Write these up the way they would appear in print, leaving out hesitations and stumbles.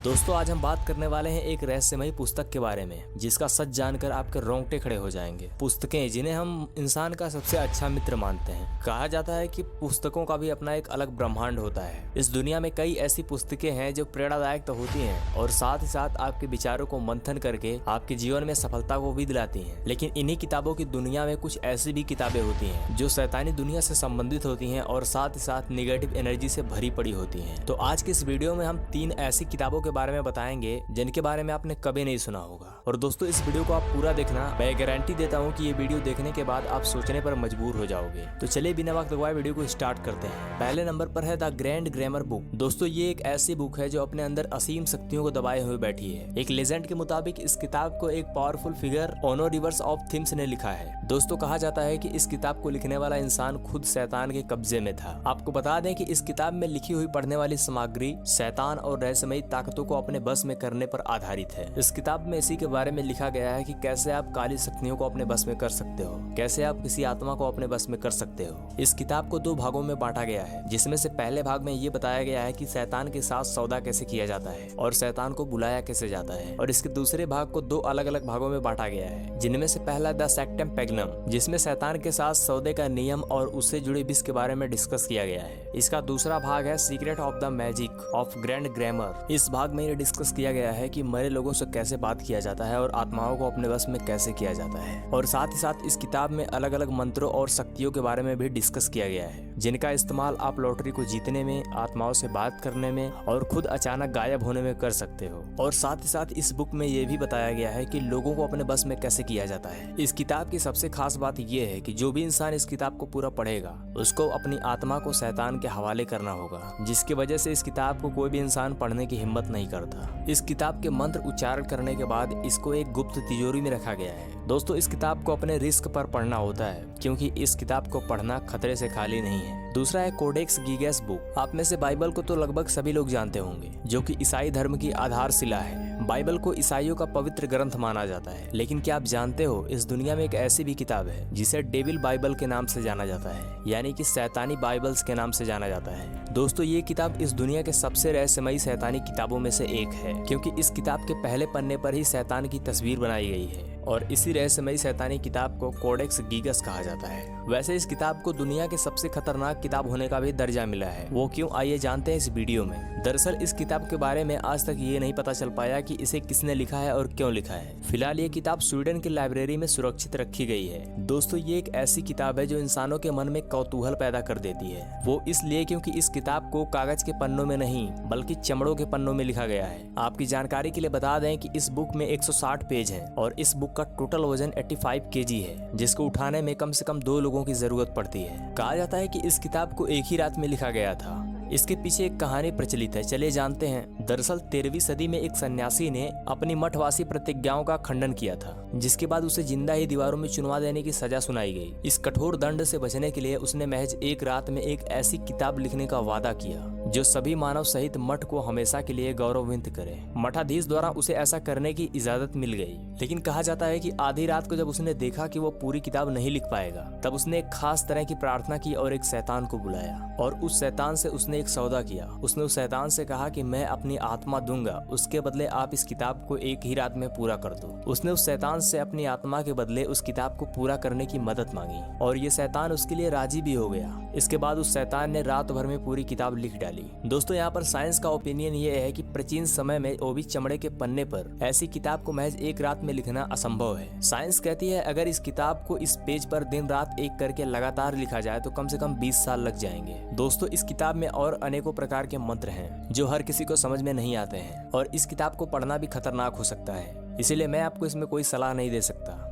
दोस्तों आज हम बात करने वाले हैं एक रहस्यमयी पुस्तक के बारे में जिसका सच जानकर आपके रोंगटे खड़े हो जाएंगे। पुस्तकें जिन्हें हम इंसान का सबसे अच्छा मित्र मानते हैं। कहा जाता है कि पुस्तकों का भी अपना एक अलग ब्रह्मांड होता है। इस दुनिया में कई ऐसी पुस्तकें हैं जो प्रेरणादायक तो होती हैं और साथ ही साथ आपके विचारों को मंथन करके आपके जीवन में सफलता को भी दिलाती हैं। लेकिन इन्हीं किताबों की दुनिया में कुछ ऐसी भी किताबें होती हैं जो शैतानी दुनिया से संबंधित होती हैं और साथ ही साथ निगेटिव एनर्जी से भरी पड़ी होती हैं। तो आज की इस वीडियो में हम 3 ऐसी किताबों बारे में बताएंगे जिनके बारे में आपने कभी नहीं सुना होगा। और दोस्तों इस वीडियो को आप पूरा देखना, मैं गारंटी देता हूँ कि ये वीडियो देखने के बाद आप सोचने पर मजबूर हो जाओगे। तो चलिए बिना वक्त गवाए वीडियो को स्टार्ट करते हैं। पहले नंबर पर है द ग्रैंड ग्रामर बुक। दोस्तों ये एक ऐसी बुक है जो अपने अंदर असीम शक्तियों को दबाए हुए बैठी है। एक लेजेंड के मुताबिक इस किताब को एक पावरफुल फिगर ओनो रिवर्स ऑफ थिम्स ने लिखा है। दोस्तों कहा जाता है कि इस किताब को लिखने वाला इंसान खुद शैतान के कब्जे में था। आपको बता दें कि इस किताब में लिखी हुई पढ़ने वाली सामग्री शैतान और रहस्यमयी ताकतों को अपने बस में करने पर आधारित है। इस किताब में इसी के बारे में लिखा गया है कि कैसे आप काली शक्तियों को अपने बस में कर सकते हो, कैसे आप किसी आत्मा को अपने बस में कर सकते हो। इस किताब को 2 भागों में बांटा गया है, जिसमें से पहले भाग में ये बताया गया है कि शैतान के साथ सौदा कैसे किया जाता है और शैतान को बुलाया कैसे जाता है। और इसके दूसरे भाग को 2 अलग अलग भागों में बांटा गया है, जिनमें से पहला द सेक्टम पेग्नम, जिसमें शैतान के साथ सौदे का नियम और उससे जुड़े विष के बारे में डिस्कस किया गया है। इसका दूसरा भाग है secret of the magic of grand grammar. इस भाग में ये डिस्कस किया गया है कि मरे लोगों से कैसे बात किया जाता है और आत्माओं को अपने बस में कैसे किया जाता है। और साथ ही साथ इस किताब में अलग अलग मंत्रों और शक्तियों के बारे में भी डिस्कस किया गया है, जिनका इस्तेमाल आप लॉटरी को जीतने में, आत्माओं से बात करने में और खुद अचानक गायब होने में कर सकते हो। और साथ ही साथ इस बुक में ये भी बताया गया है कि लोगों को अपने बस में कैसे किया जाता है। इस किताब की सबसे खास बात ये है कि जो भी इंसान इस किताब को पूरा पढ़ेगा उसको अपनी आत्मा को शैतान के हवाले करना होगा, जिसकी वजह से इस किताब को कोई भी इंसान पढ़ने की हिम्मत नहीं करता। इस किताब के मंत्र उच्चारण करने के बाद इसको एक गुप्त तिजोरी में रखा गया है। दोस्तों इस किताब को अपने रिस्क पर पढ़ना होता है, क्योंकि इस किताब को पढ़ना खतरे से खाली नहीं है। दूसरा है कोडेक्स गिगास बुक। आप में से बाइबल को तो लगभग सभी लोग जानते होंगे, जो कि ईसाई धर्म की आधारशिला है। बाइबल को ईसाइयों का पवित्र ग्रंथ माना जाता है। लेकिन क्या आप जानते हो इस दुनिया में एक ऐसी भी किताब है जिसे डेविल बाइबल के नाम से जाना जाता है, यानी कि शैतानी बाइबल्स के नाम से जाना जाता है। दोस्तों ये किताब इस दुनिया के सबसे रहस्यमयी शैतानी किताबों में से एक है, क्योंकि इस किताब के पहले पन्ने पर ही शैतान की तस्वीर बनाई गई है और इसी रहस्यमयी शैतानी किताब को कोडेक्स गिगास कहा जाता है। वैसे इस किताब को दुनिया के सबसे खतरनाक किताब होने का भी दर्जा मिला है। वो क्यों, आइए जानते हैं इस वीडियो में। दरअसल इस किताब के बारे में आज तक ये नहीं पता चल पाया कि इसे किसने लिखा है और क्यों लिखा है। फिलहाल ये किताब स्वीडन की लाइब्रेरी में सुरक्षित रखी गई है। दोस्तों ये एक ऐसी किताब है जो इंसानों के मन में कौतूहल पैदा कर देती है। वो इसलिए क्योंकि इस किताब को कागज के पन्नों में नहीं बल्कि चमड़ों के पन्नों में लिखा गया है। आपकी जानकारी के लिए बता दें कि इस बुक में 160 पेज है और इस बुक का टोटल वजन 85 kg है, जिसको उठाने में कम से कम 2 लोगों की जरूरत पड़ती है। कहा जाता है कि इस किताब को एक ही रात में लिखा गया था। इसके पीछे एक कहानी प्रचलित है, चलिए जानते हैं। दरअसल 13वीं सदी में एक सन्यासी ने अपनी मठवासी प्रतिज्ञाओं का खंडन किया था, जिसके बाद उसे जिंदा ही दीवारों में चुनवा देने की सजा सुनाई गई। इस कठोर दंड से बचने के लिए उसने महज एक रात में एक ऐसी किताब लिखने का वादा किया जो सभी मानव सहित मठ को हमेशा के लिए गौरवान्वित करे। मठाधीश द्वारा उसे ऐसा करने की इजाजत मिल गई, लेकिन कहा जाता है कि आधी रात को जब उसने देखा कि वो पूरी किताब नहीं लिख पाएगा, तब उसने एक खास तरह की प्रार्थना की और एक शैतान को बुलाया और उस शैतान से उसने एक सौदा किया। उसने उस शैतान से कहा कि मैं अपनी आत्मा दूंगा, उसके बदले आप इस किताब को एक ही रात में पूरा कर दो। उसने उस शैतान से अपनी आत्मा के बदले उस किताब को पूरा करने की मदद मांगी और ये शैतान उसके लिए राजी भी हो गया। इसके बाद उस शैतान ने रात भर में पूरी किताब लिख डाली। दोस्तों यहाँ पर साइंस का ओपिनियन ये है कि प्राचीन समय में वो भी चमड़े के पन्ने पर ऐसी किताब को महज एक रात में लिखना असंभव है। साइंस कहती है अगर इस किताब को इस पेज पर दिन रात एक करके लगातार लिखा जाए तो कम से कम 20 साल लग जाएंगे। दोस्तों इस किताब में और अनेकों प्रकार के मंत्र हैं जो हर किसी को समझ में नहीं आते हैं और इस किताब को पढ़ना भी खतरनाक हो सकता है, इसीलिए मैं आपको इसमें कोई सलाह नहीं दे सकता।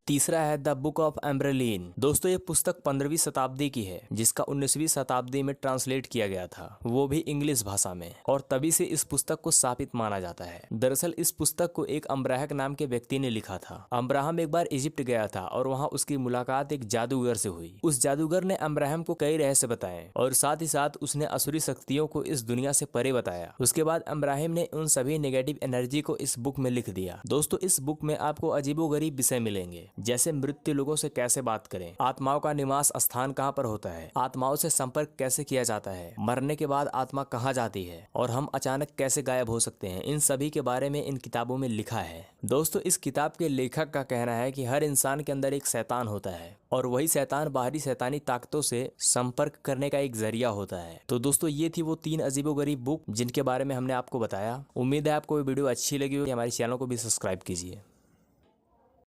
तीसरा है द बुक ऑफ एम्ब्रेलिन। दोस्तों ये पुस्तक 15वीं शताब्दी की है, जिसका 19वीं शताब्दी में ट्रांसलेट किया गया था, वो भी इंग्लिश भाषा में, और तभी से इस पुस्तक को शापित माना जाता है। दरअसल इस पुस्तक को एक अम्ब्राहक नाम के व्यक्ति ने लिखा था। अब्राहम एक बार इजिप्ट गया था और वहाँ उसकी मुलाकात एक जादूगर से हुई। उस जादूगर ने अब्राहम को कई रहस्य बताए और साथ ही साथ उसने असुरी शक्तियों को इस दुनिया से परे बताया। उसके बाद अब्राहम ने उन सभी नेगेटिव एनर्जी को इस बुक में लिख दिया। दोस्तों इस बुक में आपको अजीबोगरीब विषय मिलेंगे जैसे मृत्यु लोगों से कैसे बात करें, आत्माओं का निवास स्थान कहाँ पर होता है, आत्माओं से संपर्क कैसे किया जाता है, मरने के बाद आत्मा कहाँ जाती है और हम अचानक कैसे गायब हो सकते हैं, इन सभी के बारे में इन किताबों में लिखा है। दोस्तों, इस किताब के लेखक का कहना है कि हर इंसान के अंदर एक शैतान होता है और वही शैतान बाहरी शैतानी ताकतों से संपर्क करने का एक जरिया होता है। तो दोस्तों, ये थी वो 3 अजीबोगरीब बुक जिनके बारे में हमने आपको बताया। उम्मीद है आपको ये वीडियो अच्छी लगी होगी। हमारे चैनल को भी सब्सक्राइब कीजिए।